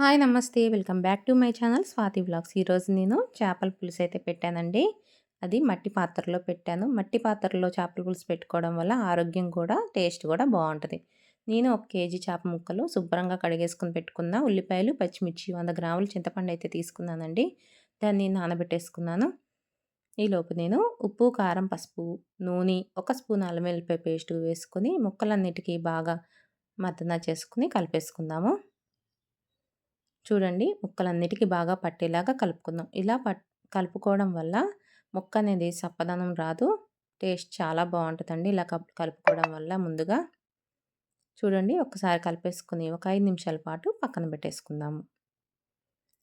Hi నమస్తే. Welcome back to my channel Swathi vlogs. ఈరోజు నేను చేపల పులుసు అయితే పెట్టానండి. అది మట్టి పాత్రలో పెట్టాను. మట్టి పాత్రలో చేపల పులుసు పెట్టుకోవడం వల్ల ఆరోగ్యం కూడా టేస్ట్ కూడా బాగుంటుంది. నేను 1 కేజీ చేప ముక్కలు శుభ్రంగా కడిగేసుకుని పెట్టుకున్న. ఉల్లిపాయలు, పచ్చిమిర్చి, 100 గ్రాములు చింతపండు అయితే తీసుకున్నానండి. దాన్ని నానబెట్టేసుకున్నాను. ఈలోపు నేను ఉప్పు, కారం, పసుపు, నూనె, 1 స్పూన్ అల్లం వెల్లిపాయ పేస్ట్ వేసుకొని ముక్కలన్నిటికీ బాగా మద్దన చేసుకుని కలిపేసుకుందాము. చూడండి, ముక్కలన్నిటికీ బాగా పట్టేలాగా కలుపుకుందాం. ఇలా కలుపుకోవడం వల్ల ముక్క అనేది సప్పదనం రాదు. టేస్ట్ చాలా బాగుంటుందండి ఇలా కలుపుకోవడం వల్ల. ముందుగా చూడండి, ఒక్కసారి కలిపేసుకుని ఒక 5 నిమిషాల పాటు పక్కన పెట్టేసుకుందాము.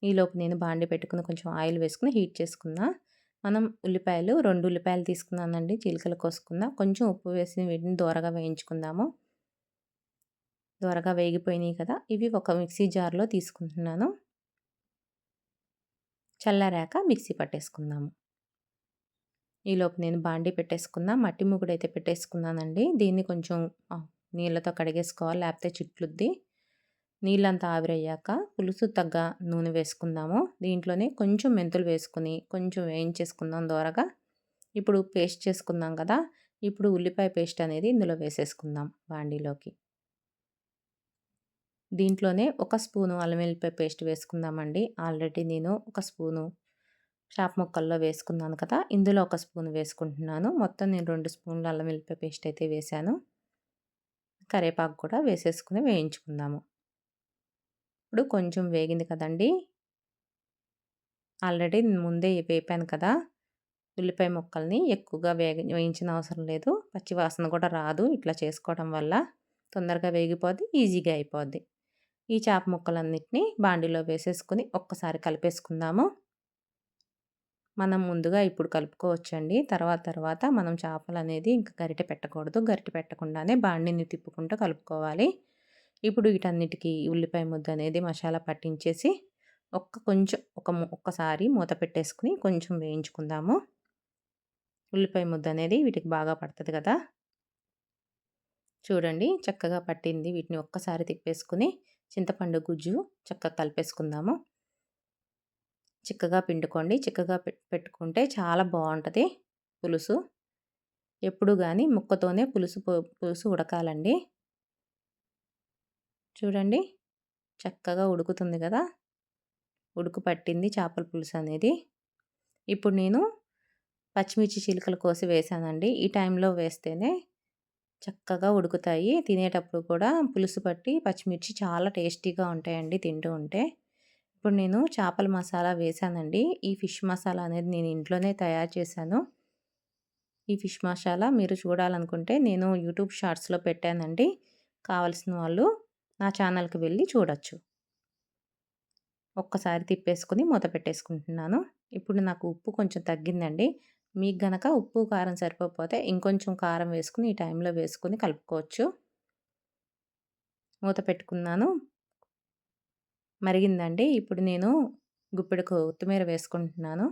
ఈలోపు నేను బాండి పెట్టుకుని కొంచెం ఆయిల్ వేసుకుని హీట్ చేసుకున్నా. మనం 2 ఉల్లిపాయలు తీసుకున్నానండి, చీలికలు కోసుకున్నా. కొంచెం ఉప్పు వేసి వీటిని దోరగా వేయించుకుందాము. దోరగా వేగిపోయినాయి కదా, ఇవి ఒక మిక్సీ జార్లో తీసుకుంటున్నాను. చల్లారాక మిక్సీ పట్టేసుకుందాము. ఈలోపు నేను బాండీ పెట్టేసుకున్నా. మట్టి మూకుడైతే పెట్టేసుకున్నానండి. దీన్ని కొంచెం నీళ్ళతో కడిగేసుకోవాలి, లేకపోతే చిట్లుద్ది. నీళ్ళంతా ఆవిరయ్యాక పులుసు తగ్గ నూనె వేసుకుందాము. దీంట్లోనే కొంచెం మెంతులు వేసుకుని కొంచెం వేయించేసుకుందాం దోరగా. ఇప్పుడు పేస్ట్ చేసుకుందాం కదా, ఇప్పుడు ఉల్లిపాయ పేస్ట్ అనేది ఇందులో వేసేసుకుందాం బాండీలోకి. దీంట్లోనే 1 స్పూను అల్లం వెల్లిపాయ పేస్ట్ వేసుకుందామండి. ఆల్రెడీ నేను 1 స్పూను చేప ముక్కల్లో వేసుకున్నాను కదా, ఇందులో 1 స్పూన్ వేసుకుంటున్నాను. మొత్తం నేను 2 స్పూన్ల అల్లం వెల్లిపాయ పేస్ట్ అయితే వేశాను. కరివేపాకు కూడా వేసేసుకుని వేయించుకుందాము. ఇప్పుడు కొంచెం వేగింది కదండి, ఆల్రెడీ ముందే వేపాను కదా. ఉల్లిపాయ ముక్కల్ని ఎక్కువగా వేయించిన అవసరం లేదు. పచ్చి వాసన కూడా రాదు ఇట్లా చేసుకోవడం వల్ల. తొందరగా వేగిపోద్ది, ఈజీగా అయిపోద్ది. ఈ చేప ముక్కలన్నిటిని బాండీలో వేసేసుకుని ఒక్కసారి కలిపేసుకుందాము. మనం ముందుగా ఇప్పుడు కలుపుకోవచ్చండి. తర్వాత మనం చేపలు అనేది ఇంకా గరిటె పెట్టకూడదు. గరిటె పెట్టకుండానే బాండీని తిప్పుకుంటూ కలుపుకోవాలి. ఇప్పుడు వీటన్నిటికీ ఉల్లిపాయ ముద్ద అనేది మసాలా పట్టించేసి ఒక్కసారి మూత పెట్టేసుకుని కొంచెం వేయించుకుందాము. ఉల్లిపాయ ముద్ద అనేది వీటికి బాగా పడుతుంది కదా. చూడండి, చక్కగా పట్టింది. వీటిని ఒక్కసారి తిప్పేసుకుని చింతపండు గుజ్జు చక్కగా కలిపేసుకుందాము. చిక్కగా పిండుకోండి. చిక్కగా పెట్టుకుంటే చాలా బాగుంటుంది పులుసు. ఎప్పుడు కానీ ముక్కతోనే పులుసు ఉడకాలండి. చూడండి, చక్కగా ఉడుకుతుంది కదా, ఉడుకు పట్టింది చేపల పులుసు అనేది. ఇప్పుడు నేను పచ్చిమిర్చి చిలుకలు కోసి వేసానండి. ఈ టైంలో వేస్తేనే చక్కగా ఉడుకుతాయి. తినేటప్పుడు కూడా పులుసు పట్టి పచ్చిమిర్చి చాలా టేస్టీగా ఉంటాయండి తింటూ ఉంటే. ఇప్పుడు నేను చేపల మసాలా వేసానండి. ఈ ఫిష్ మసాలా అనేది నేను ఇంట్లోనే తయారు చేశాను. ఈ ఫిష్ మసాలా మీరు చూడాలనుకుంటే నేను యూట్యూబ్ షార్ట్స్లో పెట్టానండి. కావలసిన వాళ్ళు నా ఛానల్కి వెళ్ళి చూడొచ్చు. ఒక్కసారి తిప్పేసుకుని మూత పెట్టేసుకుంటున్నాను. ఇప్పుడు నాకు ఉప్పు కొంచెం తగ్గిందండి. మీకు గనక ఉప్పు కారం సరిపోకపోతే ఇంకొంచెం కారం వేసుకుని ఈ టైంలో వేసుకుని కలుపుకోవచ్చు. మూత పెట్టుకున్నాను. మరిగిందండి. ఇప్పుడు నేను గుప్పెడు కొత్తిమీర వేసుకుంటున్నాను.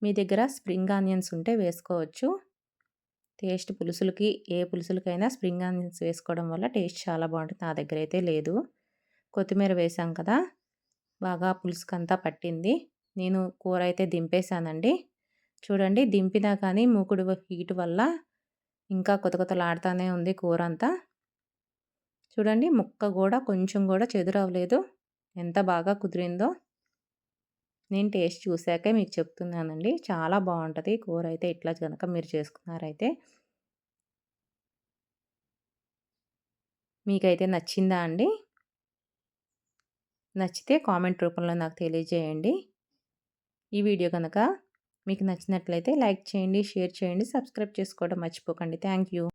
మీ దగ్గర స్ప్రింగ్ ఆనియన్స్ ఉంటే వేసుకోవచ్చు. టేస్ట్ పులుసులకి, ఏ పులుసులకైనా స్ప్రింగ్ ఆనియన్స్ వేసుకోవడం వల్ల టేస్ట్ చాలా బాగుంటుంది. నా దగ్గర అయితే లేదు. కొత్తిమీర వేసాం కదా, బాగా పులుసుకంతా పట్టింది. నేను కూర అయితే దింపేశానండి. చూడండి, దింపినా కానీ మూకుడు హీటు వల్ల ఇంకా కొతకొతలాడుతూనే ఉంది కూర అంతా. చూడండి, ముక్క కూడా కొంచెం కూడా చెదురవ్వలేదు. ఎంత బాగా కుదిరిందో నేను టేస్ట్ చూశాకే మీకు చెప్తున్నానండి. చాలా బాగుంటుంది కూర అయితే ఇట్లా కనుక మీరు చేసుకున్నారైతే. మీకైతే నచ్చిందా అండి? నచ్చితే కామెంట్ రూపంలో నాకు తెలియజేయండి. ఈ వీడియో కనుక మీకు నచ్చినట్లయితే లైక్ చేయండి, షేర్ చేయండి, సబ్స్క్రైబ్ చేసుకోవడం మర్చిపోకండి. Thank you.